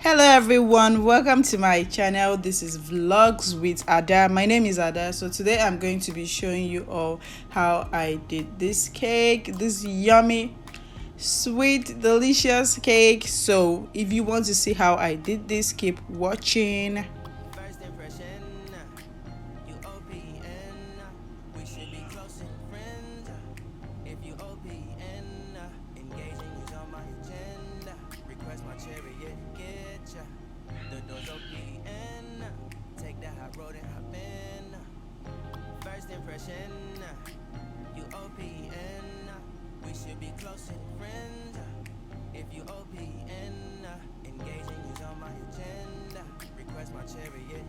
Hello everyone, welcome to my channel. This is Vlogs with Ada. My name is Ada. So today I'm going to be showing you all how I did this cake, this yummy, sweet, delicious cake. So if you want to see how I did this, keep watching. You OPN, we should be close and friends. If you OPN, engaging is on my agenda. Request my chariot,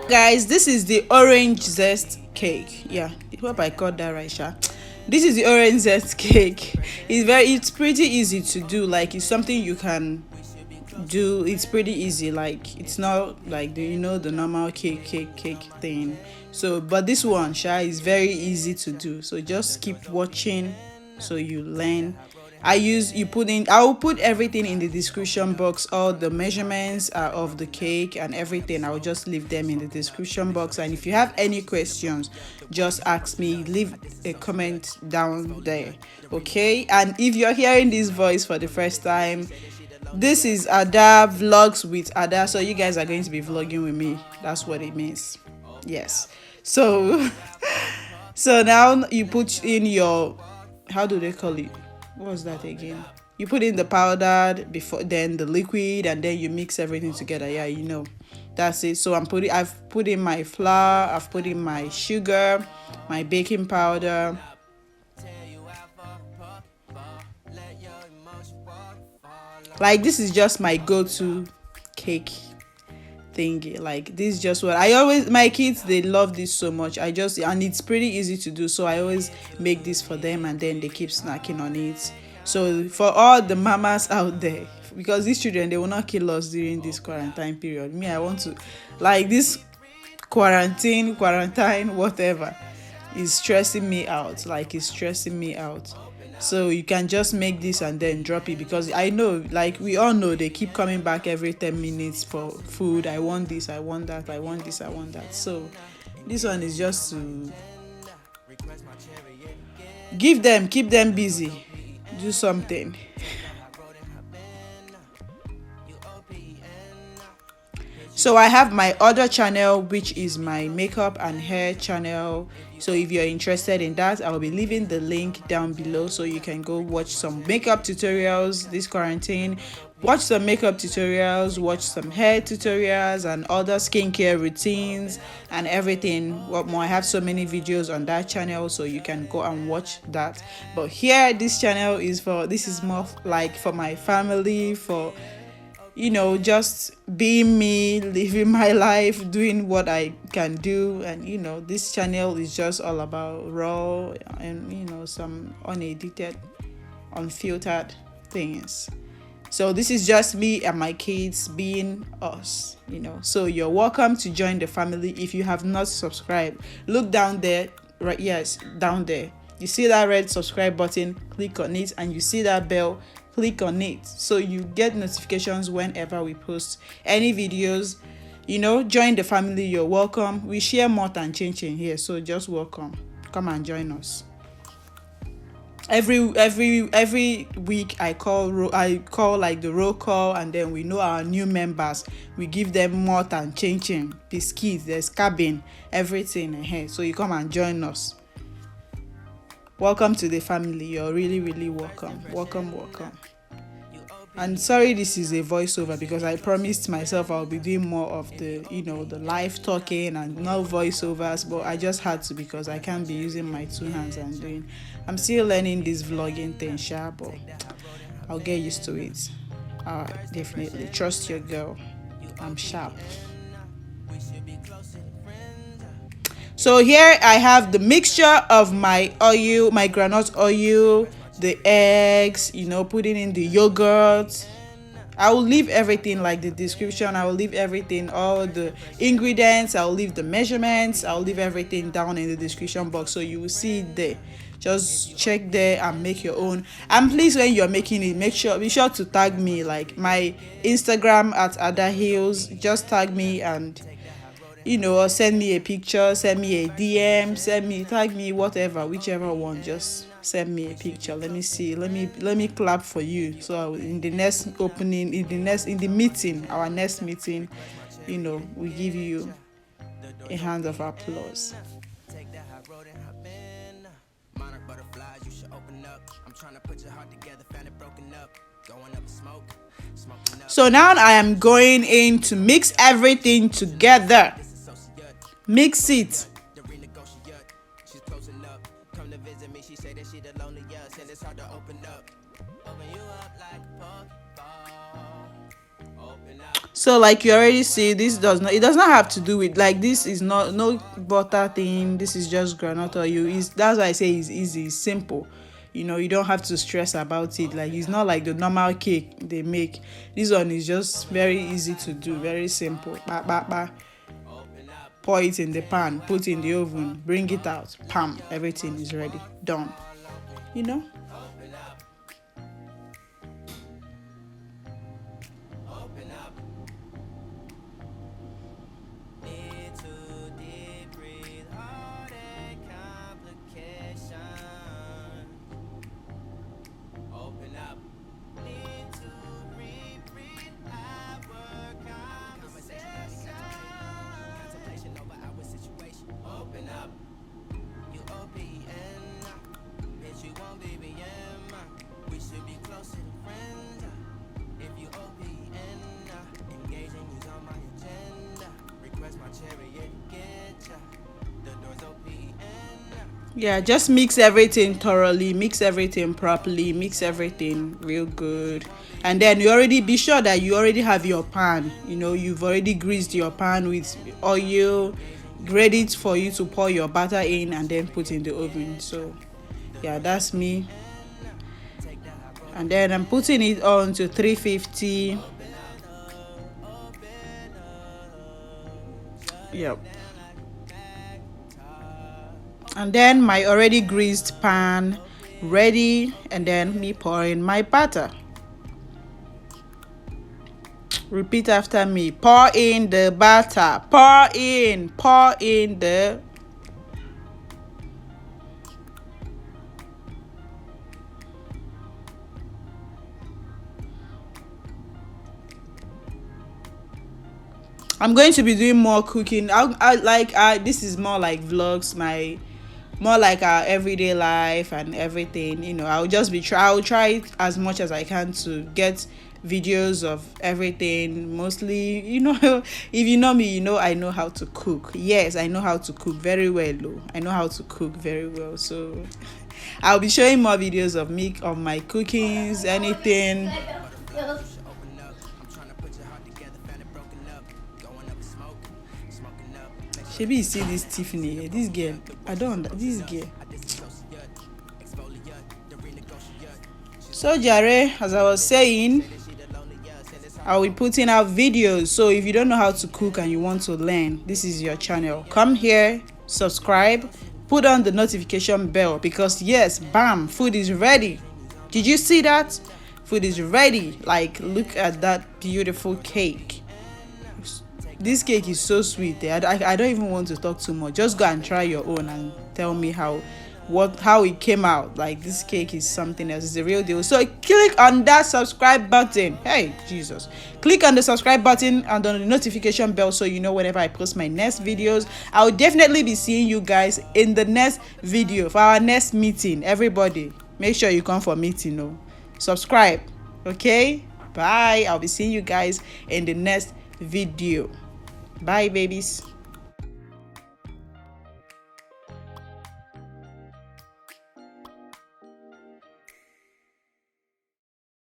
Guys, this is the orange zest cake. Yeah, I hope I got that right, Sha. This is the orange zest cake. It's pretty easy to do. Like, it's something you can do. It's pretty easy. Like, it's not like the normal cake thing. So but this one, Sha, is very easy to do. So just keep watching so you learn. I will put everything in the description box. All the measurements of the cake and everything, I will just leave them in the description box. And if you have any questions, just ask me, leave a comment down there, okay? And if you're hearing this voice for the first time, this is Ada, Vlogs with Ada. So you guys are going to be vlogging with me. That's what it means. Yes. So so now you put in your, how do they call it, what was that again? You put in the powder before, then the liquid, and then you mix everything together. Yeah, that's it. So I've put in my flour, I've put in my sugar, my baking powder. Like, this is just my go-to cake thingy. Like, this is just what my kids, they love this so much. And it's pretty easy to do, so I always make this for them, and then they keep snacking on it. So for all the mamas out there, because these children, they will not kill us during this quarantine period. Me, I want to, like, this quarantine whatever is stressing me out. Like, it's stressing me out. So you can just make this and then drop it, because I know, like, we all know, they keep coming back every 10 minutes for food. I want this, I want that, I want this, I want that. So this one is just to keep them busy, do something. So I have my other channel, which is my makeup and hair channel. So if you're interested in that, I will be leaving the link down below, so you can go watch some makeup tutorials this quarantine. Watch some makeup tutorials, watch some hair tutorials and other skincare routines and everything. What more, I have so many videos on that channel, so you can go and watch that. But here, this channel is more like for my family, for just being me, living my life, doing what I can do. And this channel is just all about raw and some unedited, unfiltered things. So this is just me and my kids being us. So you're welcome to join the family. If you have not subscribed, look down there, right? Yes, down there, you see that red subscribe button, click on it, and you see that bell, click on it, so you get notifications whenever we post any videos. Join the family. You're welcome. We share more than chinchin here, so just welcome, come and join us. Every week I call like the roll call, and then we know our new members, we give them more than chinchin, biscuits, there's cabin, everything ahead. So you come and join us. Welcome to the family. You're really, really welcome. Welcome. And sorry, this is a voiceover, because I promised myself I'll be doing more of the the live talking and no voiceovers, but I just had to, because I can't be using my two hands and I'm still learning this vlogging thing, sha, but I'll get used to it. Definitely trust your girl, I'm sharp. So here I have the mixture of my oil, my groundnut oil, the eggs, putting in the yogurt. I will leave everything, like the description, I will leave everything, all the ingredients, I'll leave the measurements, I'll leave everything down in the description box, so you will see it there. Just check there and make your own. And please, when you're making it, be sure to tag me, like my Instagram at Ada Hills. Just tag me and or send me a picture, send me a DM, tag me, whatever, whichever one. Just send me a picture. Let me see. Let me clap for you. So in the next opening, in the meeting, our next meeting, we give you a hand of applause. So now I am going in to mix everything together. Mix it. So like you already see, it does not have to do with, like, this is no butter thing. This is just groundnut oil. That's why I say it's easy, it's simple. You don't have to stress about it. Like, it's not like the normal cake they make. This one is just very easy to do, very simple. Pour it in the pan, put it in the oven, bring it out, pam, everything is ready, done. Yeah, just mix everything thoroughly, mix everything properly, mix everything real good. And then be sure that you already have your pan. You've already greased your pan with oil, ready for you to pour your butter in and then put in the oven. So yeah, that's me. And then I'm putting it on to 350. Yep. And then my already greased pan ready, and then me pouring my butter. Repeat after me. Pour in the butter. Pour in the I'm going to be doing more cooking. This is more like vlogs, more like our everyday life and everything. I'll try it as much as I can to get videos of everything. Mostly, if you know me, I know how to cook. Yes, I know how to cook very well. I know how to cook very well. So I'll be showing more videos of my cookings, anything. Maybe you see this Tiffany, this girl. This girl. So Jare, as I was saying, I'll be putting out videos. So if you don't know how to cook and you want to learn, this is your channel. Come here, subscribe, put on the notification bell, because yes, bam, food is ready. Did you see that? Food is ready. Like, look at that beautiful cake. This cake is so sweet. I don't even want to talk too much. Just go and try your own and tell me how it came out. Like, this cake is something else. It's the real deal. So click on that subscribe button. Hey, Jesus. Click on the subscribe button and on the notification bell so you know whenever I post my next videos. I'll definitely be seeing you guys in the next video for our next meeting. Everybody, make sure you come for meeting. Subscribe. Okay? Bye. I'll be seeing you guys in the next video. Bye, babies.